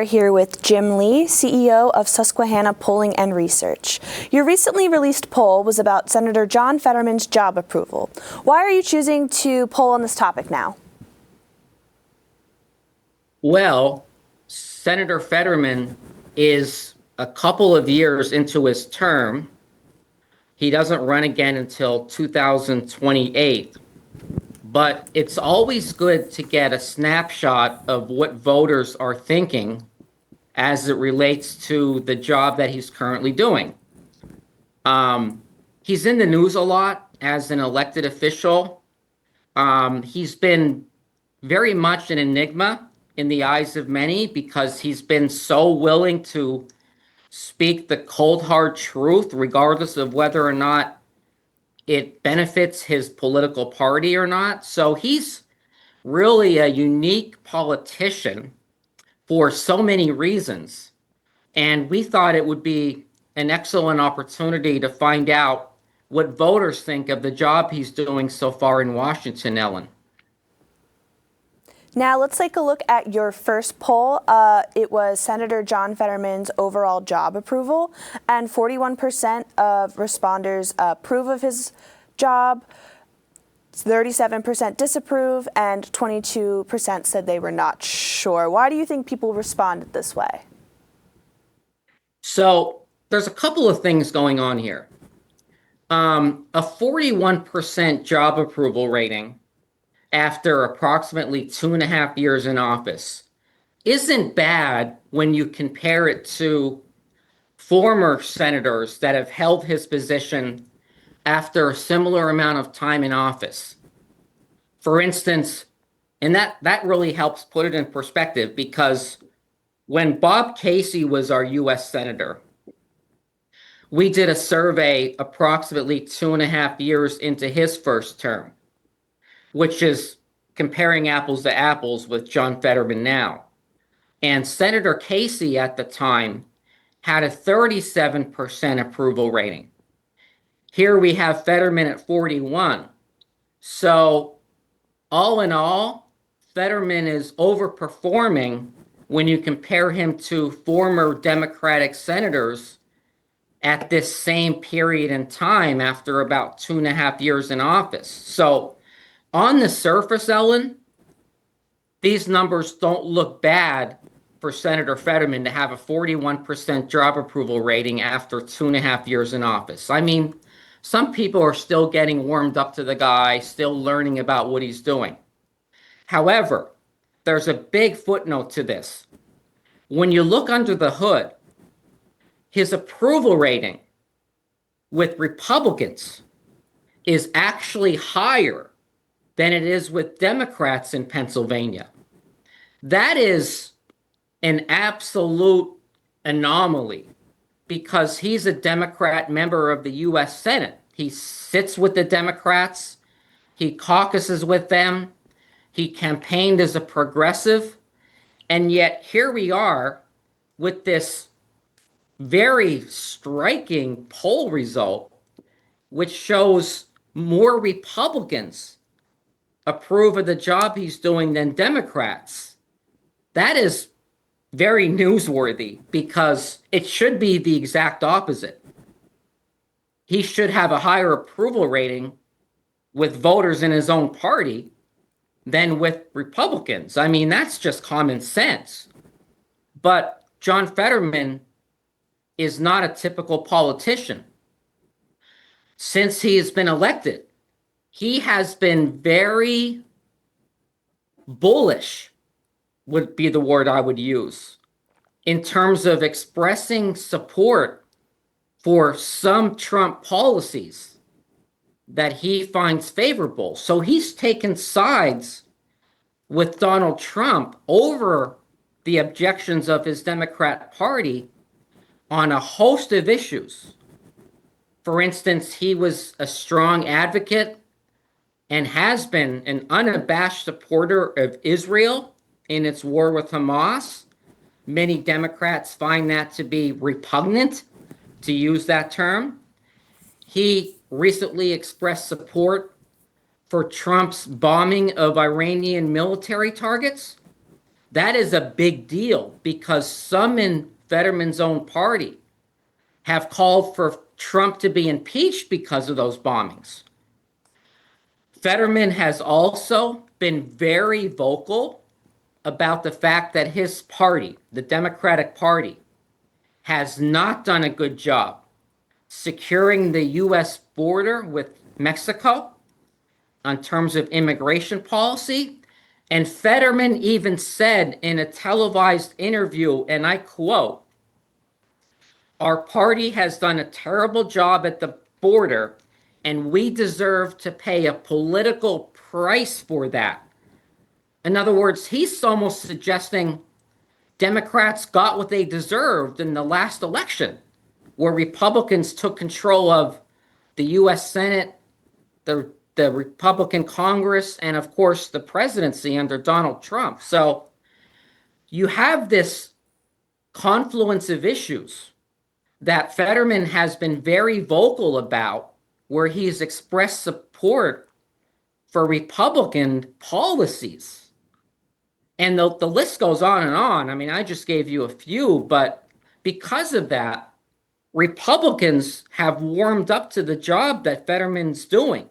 here with Jim Lee, CEO of Susquehanna Polling and Research. Your recently released poll was about Senator John Fetterman's job approval. Why are you choosing to poll on this topic now? Well, Senator Fetterman is a couple of years into his term. He doesn't run again until 2028. But it's always good to get a snapshot of what voters are thinking as it relates to the job that he's currently doing. He's in the news a lot as an elected official. He's been very much an enigma in the eyes of many because he's been so willing to speak the cold, hard truth, regardless of whether or not it benefits his political party or not. So he's really a unique politician for so many reasons. And we thought it would be an excellent opportunity to find out what voters think of the job he's doing so far in Washington, Ellen. Now let's take a look at your first poll. It was Senator John Fetterman's overall job approval, and 41% of responders approve of his job, 37% disapprove, and 22% said they were not sure. Why do you think people responded this way? So there's a couple of things going on here. A 41% job approval rating after approximately 2.5 years in office isn't bad when you compare it to former senators that have held his position after a similar amount of time in office. For instance, and that really helps put it in perspective, because when Bob Casey was our U.S. Senator, we did a survey approximately 2.5 years into his first term, which is comparing apples to apples with John Fetterman now. And Senator Casey at the time had a 37% approval rating. Here we have Fetterman at 41. So all in all, Fetterman is overperforming when you compare him to former Democratic senators at this same period in time after about 2.5 years in office. So on the surface, Ellen, these numbers don't look bad for Senator Fetterman to have a 41% job approval rating after 2.5 years in office. I mean, some people are still getting warmed up to the guy, still learning about what he's doing. However, there's a big footnote to this. When you look under the hood, his approval rating with Republicans is actually higher than it is with Democrats in Pennsylvania. That is an absolute anomaly because he's a Democrat member of the U.S. Senate. He sits with the Democrats. He caucuses with them. He campaigned as a progressive. And yet here we are with this very striking poll result, which shows more Republicans approve of the job he's doing than Democrats. That is very newsworthy because it should be the exact opposite. He should have a higher approval rating with voters in his own party than with Republicans. I mean, that's just common sense. But John Fetterman is not a typical politician. Since he has been elected, he has been very bullish, would be the word I would use, in terms of expressing support for some Trump policies that he finds favorable. So he's taken sides with Donald Trump over the objections of his Democrat Party on a host of issues. For instance, he was a strong advocate and has been an unabashed supporter of Israel in its war with Hamas. Many Democrats find that to be repugnant, to use that term. He recently expressed support for Trump's bombing of Iranian military targets. That is a big deal because some in Fetterman's own party have called for Trump to be impeached because of those bombings. Fetterman has also been very vocal about the fact that his party, the Democratic Party, has not done a good job securing the U.S. border with Mexico on terms of immigration policy. And Fetterman even said in a televised interview, and I quote, "Our party has done a terrible job at the border, and we deserve to pay a political price for that." In other words, he's almost suggesting Democrats got what they deserved in the last election, where Republicans took control of the U.S. Senate, the Republican Congress, and of course the presidency under Donald Trump. So you have this confluence of issues that Fetterman has been very vocal about, where he's expressed support for Republican policies. And the list goes on and on. I mean, I just gave you a few, but because of that, Republicans have warmed up to the job that Fetterman's doing,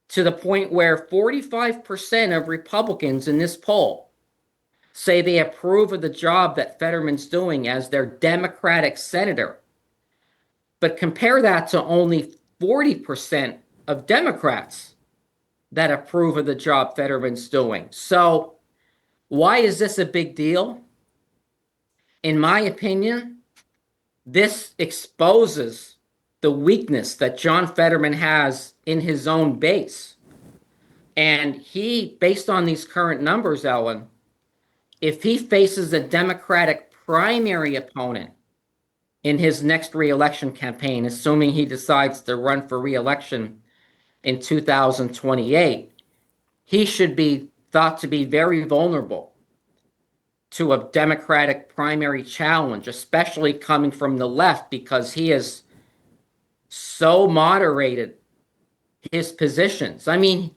to the point where 45% of Republicans in this poll say they approve of the job that Fetterman's doing as their Democratic senator. But compare that to only 40% of Democrats that approve of the job Fetterman's doing. So why is this a big deal? In my opinion, this exposes the weakness that John Fetterman has in his own base. And he, based on these current numbers, Ellen, if he faces a Democratic primary opponent in his next reelection campaign, assuming he decides to run for reelection in 2028, he should be thought to be very vulnerable to a Democratic primary challenge, especially coming from the left, because he has so moderated his positions. I mean,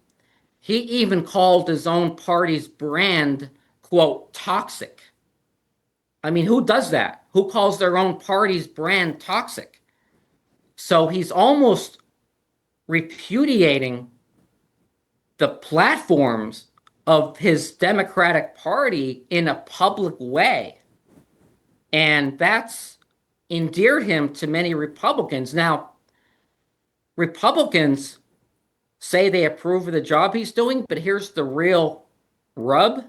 he even called his own party's brand, quote, toxic. I mean, who does that? Who calls their own party's brand toxic? So he's almost repudiating the platforms of his Democratic Party in a public way. And that's endeared him to many Republicans. Now, Republicans say they approve of the job he's doing, but here's the real rub.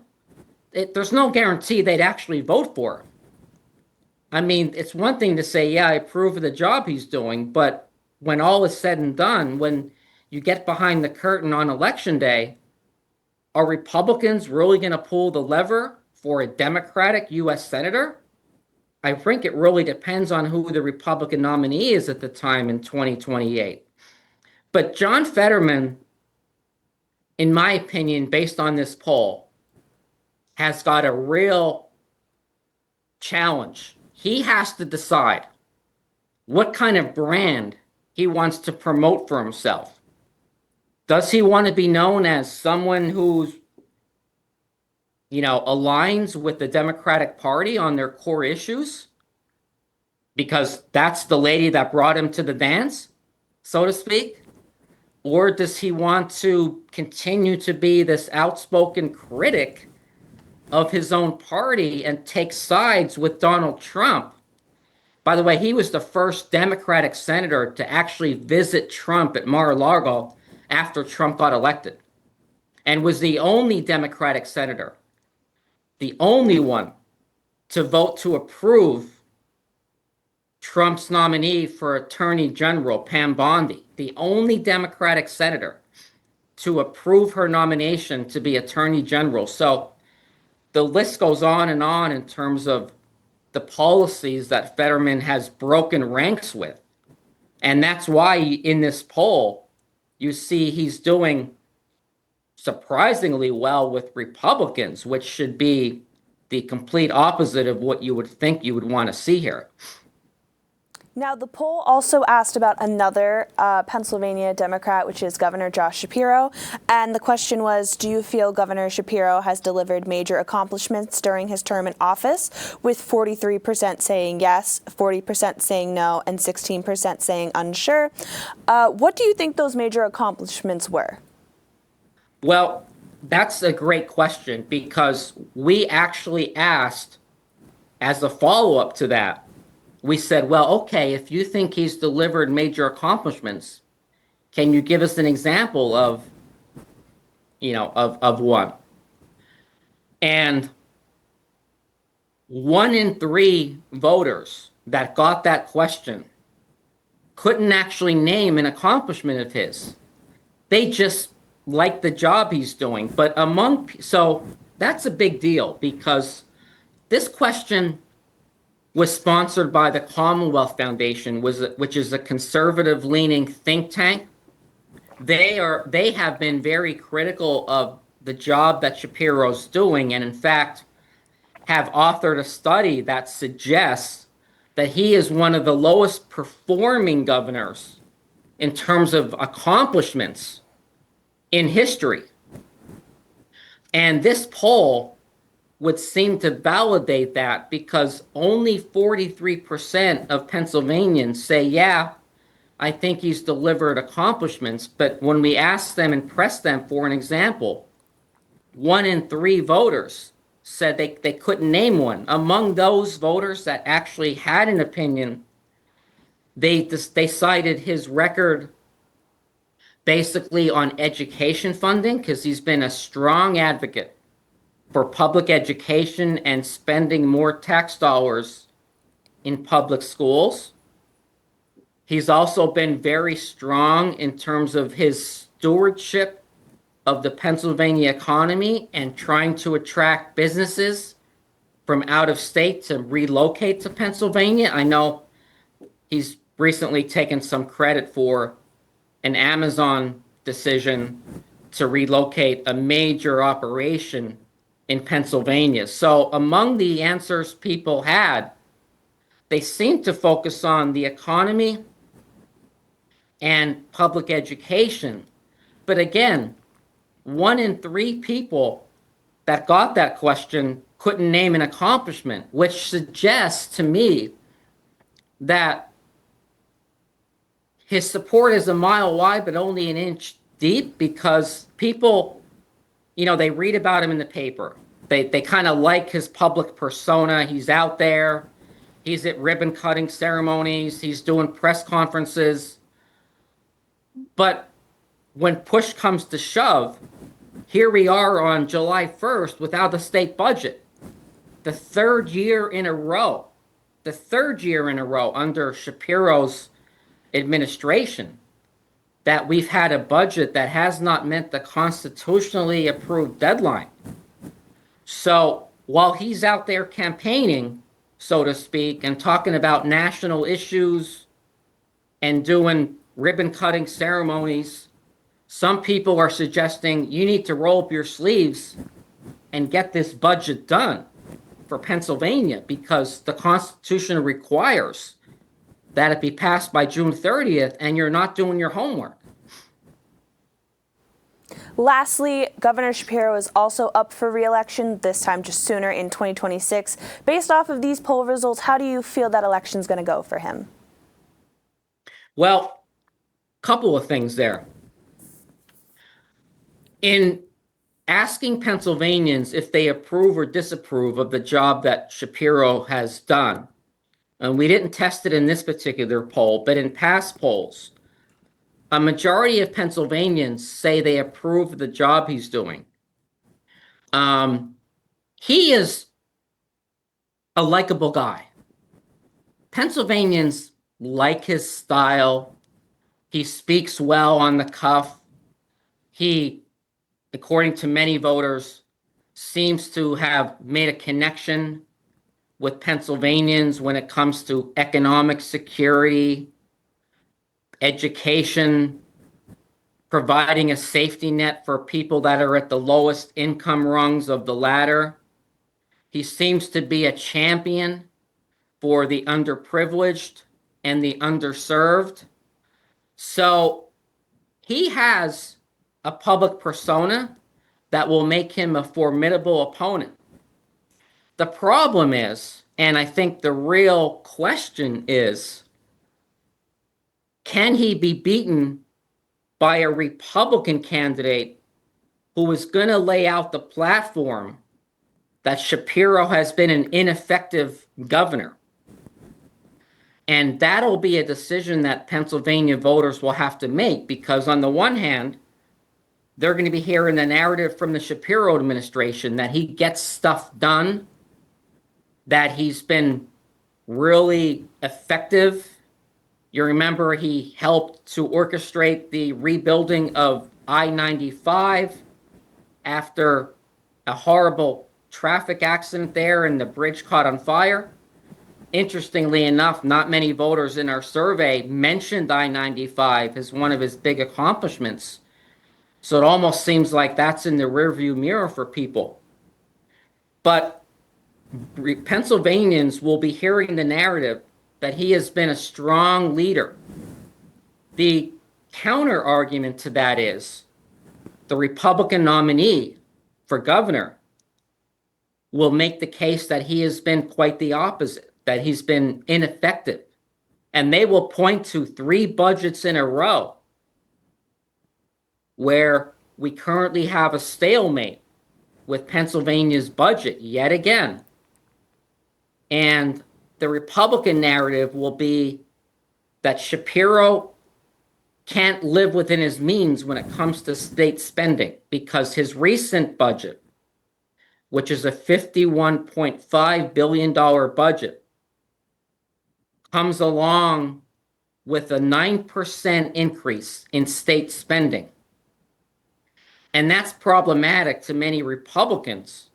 There's no guarantee they'd actually vote for him. I mean, it's one thing to say, yeah, I approve of the job he's doing, but when all is said and done, when you get behind the curtain on election day, are Republicans really going to pull the lever for a Democratic U.S. Senator? I think it really depends on who the Republican nominee is at the time in 2028. But John Fetterman, in my opinion, based on this poll, has got a real challenge. He has to decide what kind of brand he wants to promote for himself. Does he want to be known as someone who's, aligns with the Democratic Party on their core issues? Because that's the lady that brought him to the dance, so to speak? Or does he want to continue to be this outspoken critic of his own party and take sides with Donald Trump? By the way, he was the first Democratic senator to actually visit Trump at Mar-a-Lago after Trump got elected, and was the only Democratic senator, the only one, to vote to approve Trump's nominee for Attorney General, Pam Bondi, the only Democratic senator to approve her nomination to be Attorney General. So the list goes on in terms of the policies that Fetterman has broken ranks with. And that's why in this poll, you see he's doing surprisingly well with Republicans, which should be the complete opposite of what you would think you would want to see here. Now, the poll also asked about another Pennsylvania Democrat, which is Governor Josh Shapiro. And the question was, do you feel Governor Shapiro has delivered major accomplishments during his term in office, with 43% saying yes, 40% saying no, and 16% saying unsure? What do you think those major accomplishments were? Well, that's a great question because we actually asked, as a follow-up to that, we said, well, okay, if you think he's delivered major accomplishments, can you give us an example of, of one? And 1 in 3 voters that got that question couldn't actually name an accomplishment of his. They just like the job he's doing. But so that's a big deal because this question was sponsored by the Commonwealth Foundation, which is a conservative-leaning think tank. They have been very critical of the job that Shapiro's doing, and in fact, have authored a study that suggests that he is one of the lowest performing governors in terms of accomplishments in history. And this poll would seem to validate that because only 43% of Pennsylvanians say, yeah, I think he's delivered accomplishments. But when we ask them and press them for an example, 1 in 3 voters said they couldn't name one. Among those voters that actually had an opinion, they cited his record basically on education funding because he's been a strong advocate for public education and spending more tax dollars in public schools. He's also been very strong in terms of his stewardship of the Pennsylvania economy and trying to attract businesses from out of state to relocate to Pennsylvania. I know he's recently taken some credit for an Amazon decision to relocate a major operation in Pennsylvania. So among the answers people had, they seemed to focus on the economy and public education. But again, 1 in 3 people that got that question couldn't name an accomplishment, which suggests to me that his support is a mile wide, but only an inch deep because people, they read about him in the paper. They kind of like his public persona. He's out there. He's at ribbon cutting ceremonies. He's doing press conferences. But when push comes to shove, here we are on July 1st without a state budget. The third year in a row under Shapiro's administration that we've had a budget that has not met the constitutionally approved deadline. So while he's out there campaigning, so to speak, and talking about national issues and doing ribbon cutting ceremonies, some people are suggesting you need to roll up your sleeves and get this budget done for Pennsylvania because the Constitution requires that it be passed by June 30th, and you're not doing your homework. Lastly, Governor Shapiro is also up for re-election, this time just sooner in 2026. Based off of these poll results, how do you feel that election is going to go for him? Well, a couple of things there. In asking Pennsylvanians if they approve or disapprove of the job that Shapiro has done, and we didn't test it in this particular poll, but in past polls, a majority of Pennsylvanians say they approve of the job he's doing. He is a likable guy. Pennsylvanians like his style. He speaks well on the cuff. He, according to many voters, seems to have made a connection with Pennsylvanians when it comes to economic security, education, providing a safety net for people that are at the lowest income rungs of the ladder. He seems to be a champion for the underprivileged and the underserved. So he has a public persona that will make him a formidable opponent. The problem is, and I think the real question is, can he be beaten by a Republican candidate who is going to lay out the platform that Shapiro has been an ineffective governor? And that'll be a decision that Pennsylvania voters will have to make, because on the one hand, they're going to be hearing the narrative from the Shapiro administration that he gets stuff done, that he's been really effective. You remember he helped to orchestrate the rebuilding of I-95 after a horrible traffic accident there and the bridge caught on fire. Interestingly enough, not many voters in our survey mentioned I-95 as one of his big accomplishments. So it almost seems like that's in the rearview mirror for people. But Pennsylvanians will be hearing the narrative that he has been a strong leader. The counter argument to that is the Republican nominee for governor will make the case that he has been quite the opposite, that he's been ineffective. And they will point to 3 budgets in a row where we currently have a stalemate with Pennsylvania's budget yet again. And the Republican narrative will be that Shapiro can't live within his means when it comes to state spending, because his recent budget, which is a $51.5 billion budget, comes along with a 9% increase in state spending. And that's problematic to many Republicans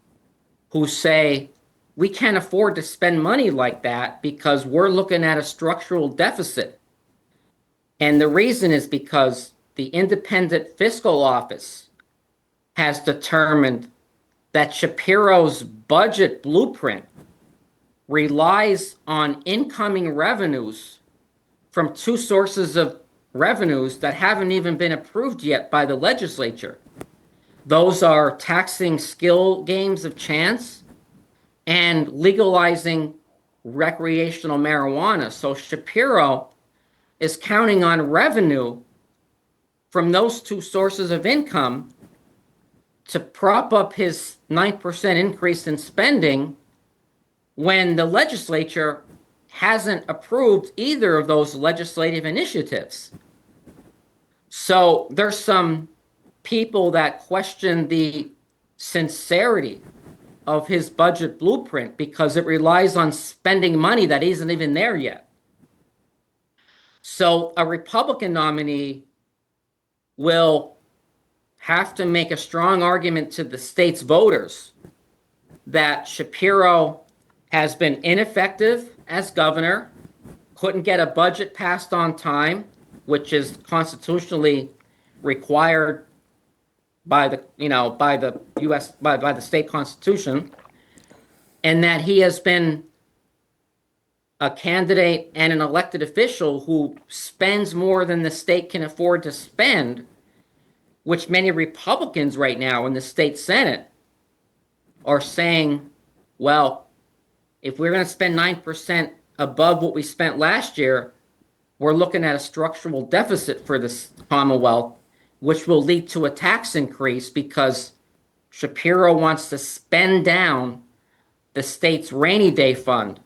who say, we can't afford to spend money like that because we're looking at a structural deficit. And the reason is because the Independent Fiscal Office has determined that Shapiro's budget blueprint relies on incoming revenues from 2 sources of revenues that haven't even been approved yet by the legislature. Those are taxing skill games of chance and legalizing recreational marijuana. So Shapiro is counting on revenue from those 2 sources of income to prop up his 9% increase in spending when the legislature hasn't approved either of those legislative initiatives. So there's some people that question the sincerity of his budget blueprint because it relies on spending money that isn't even there yet. So a Republican nominee will have to make a strong argument to the state's voters that Shapiro has been ineffective as governor, couldn't get a budget passed on time, which is constitutionally required by the by the state constitution, and that he has been a candidate and an elected official who spends more than the state can afford to spend, which many Republicans right now in the state Senate are saying, well, if we're going to spend 9% above what we spent last year, we're looking at a structural deficit for this Commonwealth, which will lead to a tax increase because Shapiro wants to spend down the state's rainy day fund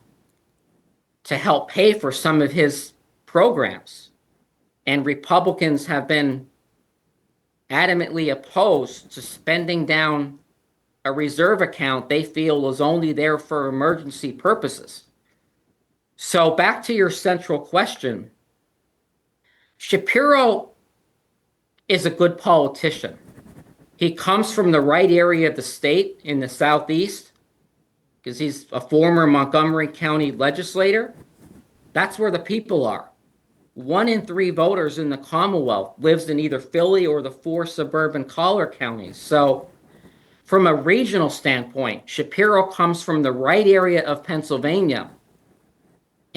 to help pay for some of his programs. And Republicans have been adamantly opposed to spending down a reserve account they feel is only there for emergency purposes. So back to your central question, Shapiro is a good politician. He comes from the right area of the state in the Southeast because he's a former Montgomery County legislator. That's where the people are. 1 in 3 voters in the Commonwealth lives in either Philly or the 4 suburban collar counties. So from a regional standpoint, Shapiro comes from the right area of Pennsylvania.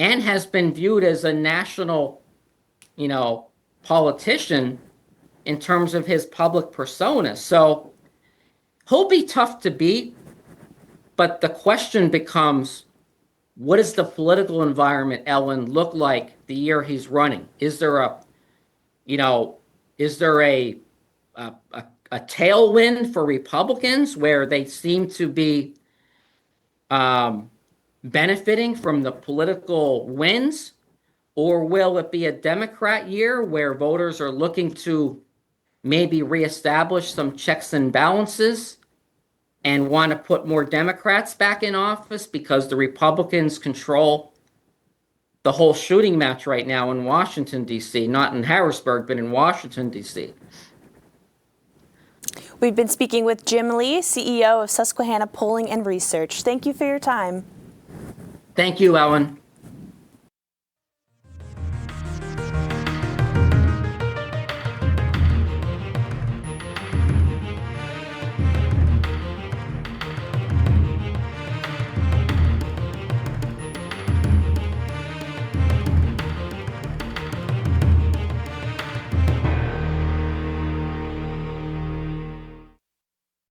and has been viewed as a national, politician in terms of his public persona. So he'll be tough to beat, but the question becomes, what does the political environment, Ellen, look like the year he's running? Is there you know, is there a, a tailwind for Republicans where they seem to be benefiting from the political wins? Or will it be a Democrat year where voters are looking to maybe reestablish some checks and balances and want to put more Democrats back in office because the Republicans control the whole shooting match right now in Washington, D.C., not in Harrisburg, but in Washington, D.C.? We've been speaking with Jim Lee, CEO of Susquehanna Polling and Research. Thank you for your time. Thank you, Ellen.